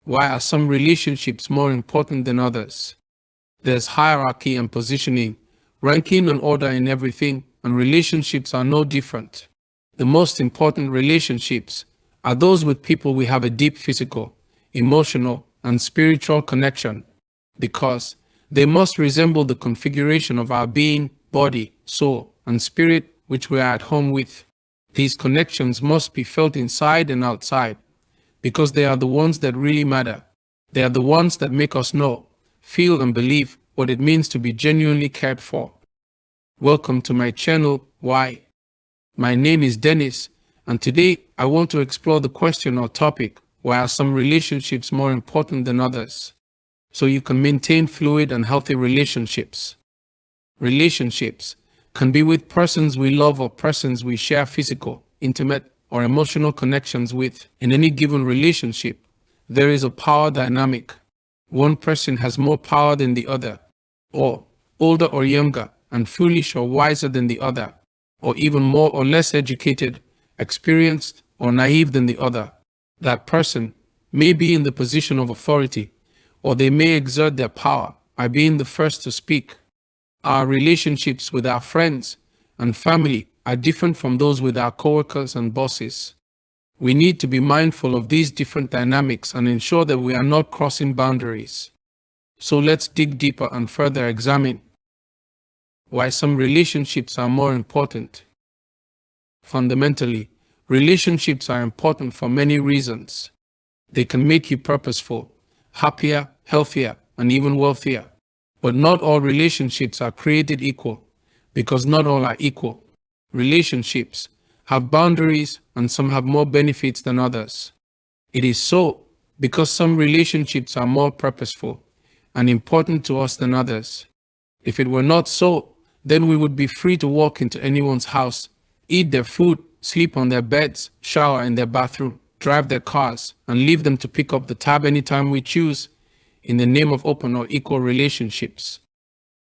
Why are some relationships more important than others? There's hierarchy and positioning, ranking and order in everything, and relationships are no different. The most important relationships are those with people we have a deep physical, emotional, and spiritual connection, because they must resemble the configuration of our being, body, soul, and spirit which we are at home with. These connections must be felt inside and outside, because they are the ones that really matter. They are the ones that make us know, feel, and believe what it means to be genuinely cared for. Welcome to my channel, Why? My name is Dennis, and today I want to explore the question or topic, why are some relationships more important than others? So you can maintain fluid and healthy relationships. Relationships can be with persons we love or persons we share physical, intimate, or emotional connections with. In any given relationship, there is a power dynamic. One person has more power than the other, or older or younger, and foolish or wiser than the other, or even more or less educated, experienced, or naive than the other. That person may be in the position of authority, or they may exert their power by being the first to speak. Our relationships with our friends and family are different from those with our coworkers and bosses. We need to be mindful of these different dynamics and ensure that we are not crossing boundaries. So let's dig deeper and further examine why some relationships are more important. Fundamentally, relationships are important for many reasons. They can make you purposeful, happier, healthier, and even wealthier. But not all relationships are created equal, because not all are equal. Relationships have boundaries and some have more benefits than others. It is so because some relationships are more purposeful and important to us than others. If it were not so, then we would be free to walk into anyone's house, eat their food, sleep on their beds, shower in their bathroom, drive their cars, and leave them to pick up the tab anytime we choose, in the name of open or equal relationships.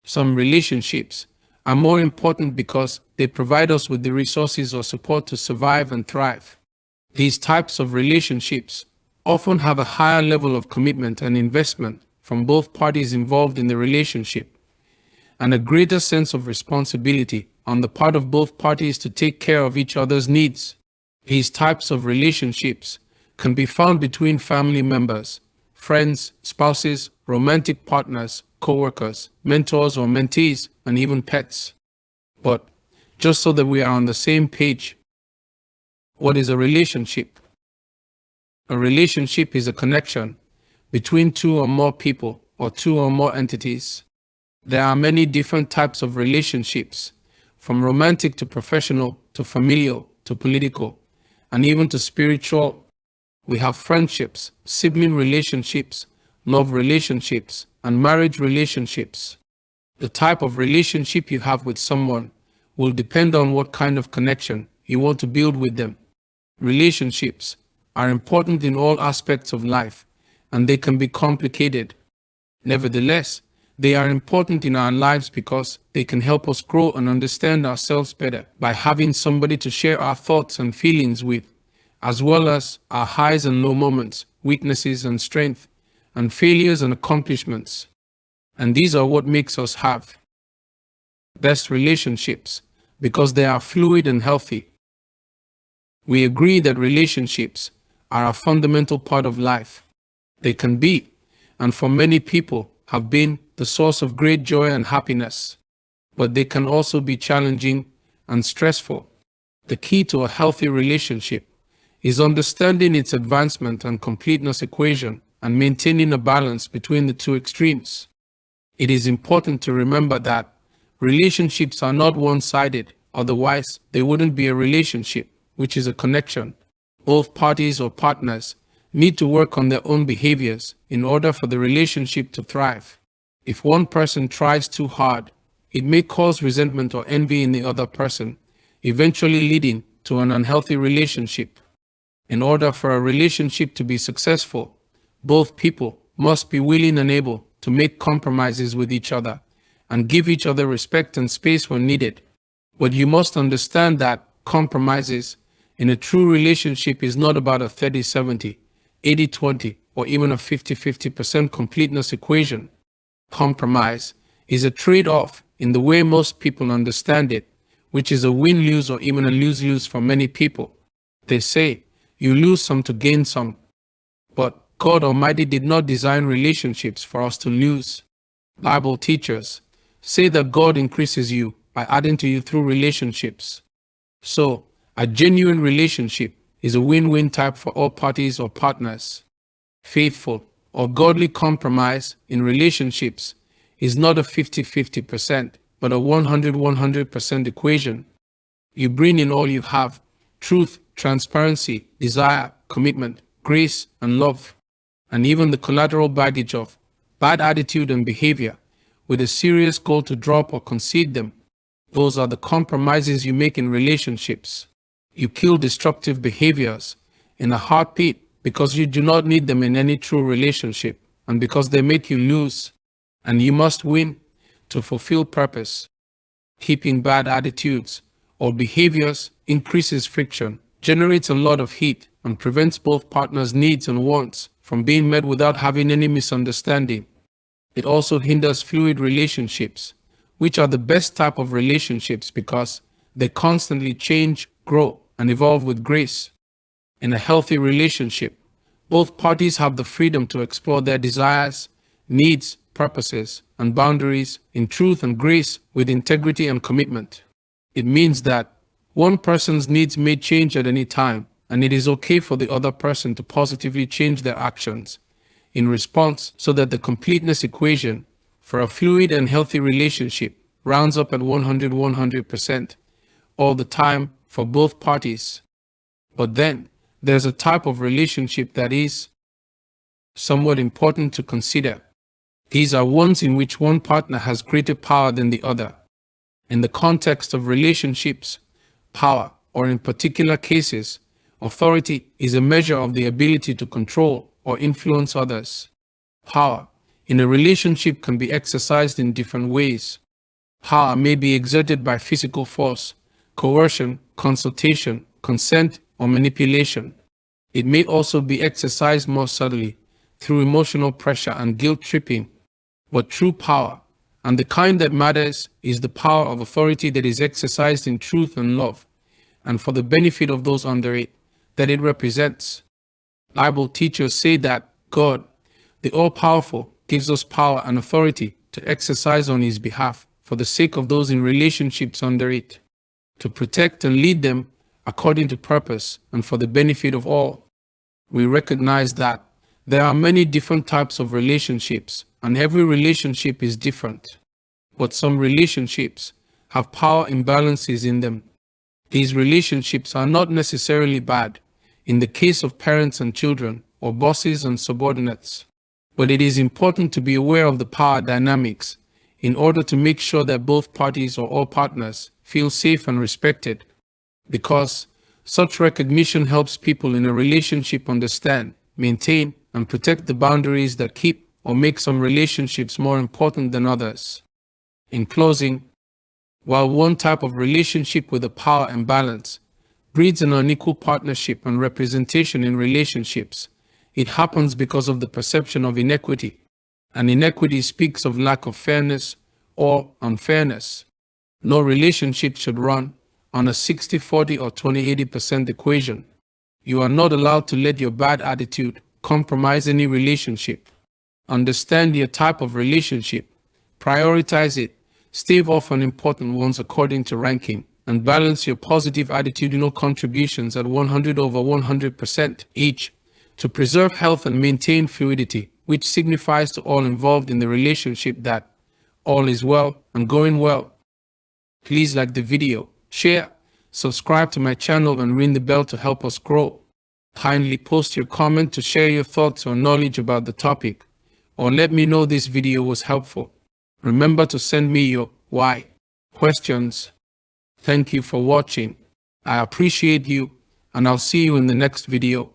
Some relationships are more important because they provide us with the resources or support to survive and thrive. These types of relationships often have a higher level of commitment and investment from both parties involved in the relationship, and a greater sense of responsibility on the part of both parties to take care of each other's needs. These types of relationships can be found between family members, friends, spouses, romantic partners, co-workers, mentors or mentees, and even pets. But just so that we are on the same page, what is a relationship? A relationship is a connection between two or more people or two or more entities. There are many different types of relationships, from romantic to professional to familial to political, and even to spiritual. We have friendships, sibling relationships, love relationships, and marriage relationships. The type of relationship you have with someone will depend on what kind of connection you want to build with them. Relationships are important in all aspects of life, and they can be complicated. Nevertheless, they are important in our lives because they can help us grow and understand ourselves better by having somebody to share our thoughts and feelings with, as well as our highs and low moments, weaknesses and strength, and failures and accomplishments. And these are what makes us have best relationships, because they are fluid and healthy. We agree that relationships are a fundamental part of life. They can be, and for many people have been, the source of great joy and happiness. But they can also be challenging and stressful. The key to a healthy relationship is understanding its advancement and completeness equation and maintaining a balance between the two extremes. It is important to remember that relationships are not one-sided, otherwise they wouldn't be a relationship, which is a connection. Both parties or partners need to work on their own behaviors in order for the relationship to thrive. If one person tries too hard, it may cause resentment or envy in the other person, eventually leading to an unhealthy relationship. In order for a relationship to be successful, both people must be willing and able to make compromises with each other and give each other respect and space when needed. But you must understand that compromises in a true relationship is not about a 30-70, 80-20, or even a 50-50% completeness equation. Compromise is a trade-off in the way most people understand it, which is a win-lose or even a lose-lose for many people. They say, you lose some to gain some. But God Almighty did not design relationships for us to lose. Bible teachers say that God increases you by adding to you through relationships. So, a genuine relationship is a win-win type for all parties or partners. Faithful or godly compromise in relationships is not a 50-50%, but a 100% equation. You bring in all you have: truth, transparency, desire, commitment, grace, and love, and even the collateral baggage of bad attitude and behavior, with a serious goal to drop or concede them. Those are the compromises you make in relationships. You kill destructive behaviors in a heartbeat because you do not need them in any true relationship, and because they make you lose, and you must win to fulfill purpose. Keeping bad attitudes or behaviors increases friction, generates a lot of heat, and prevents both partners' needs and wants from being met without having any misunderstanding. It also hinders fluid relationships, which are the best type of relationships because they constantly change, grow, and evolve with grace. In a healthy relationship, both parties have the freedom to explore their desires, needs, purposes, and boundaries in truth and grace with integrity and commitment. It means that one person's needs may change at any time, and it is okay for the other person to positively change their actions in response, so that the completeness equation for a fluid and healthy relationship rounds up at 100% all the time for both parties. But then, there's a type of relationship that is somewhat important to consider. These are ones in which one partner has greater power than the other. In the context of relationships, power, or in particular cases, authority, is a measure of the ability to control or influence others. Power in a relationship can be exercised in different ways. Power may be exerted by physical force, coercion, consultation, consent, or manipulation. It may also be exercised more subtly through emotional pressure and guilt-tripping. But true power, and the kind that matters, is the power of authority that is exercised in truth and love, and for the benefit of those under it that it represents. Bible teachers say that God, the all-powerful, gives us power and authority to exercise on His behalf for the sake of those in relationships under it, to protect and lead them according to purpose and for the benefit of all. We recognize that there are many different types of relationships, and every relationship is different. But some relationships have power imbalances in them. These relationships are not necessarily bad in the case of parents and children, or bosses and subordinates. But it is important to be aware of the power dynamics in order to make sure that both parties or all partners feel safe and respected, because such recognition helps people in a relationship understand, maintain, and protect the boundaries that keep or make some relationships more important than others. In closing, while one type of relationship with a power imbalance breeds an unequal partnership and representation in relationships, it happens because of the perception of inequity, and inequity speaks of lack of fairness or unfairness. No relationship should run on a 60-40 or 20-80% equation. You are not allowed to let your bad attitude compromise any relationship. Understand your type of relationship, prioritize it, stave off unimportant ones according to ranking, and balance your positive attitudinal contributions at 100% each to preserve health and maintain fluidity, which signifies to all involved in the relationship that all is well and going well. Please like the video, share, subscribe to my channel, and ring the bell to help us grow. Kindly post your comment to share your thoughts or knowledge about the topic, or let me know this video was helpful. Remember to send me your why questions. Thank you for watching. I appreciate you, and I'll see you in the next video.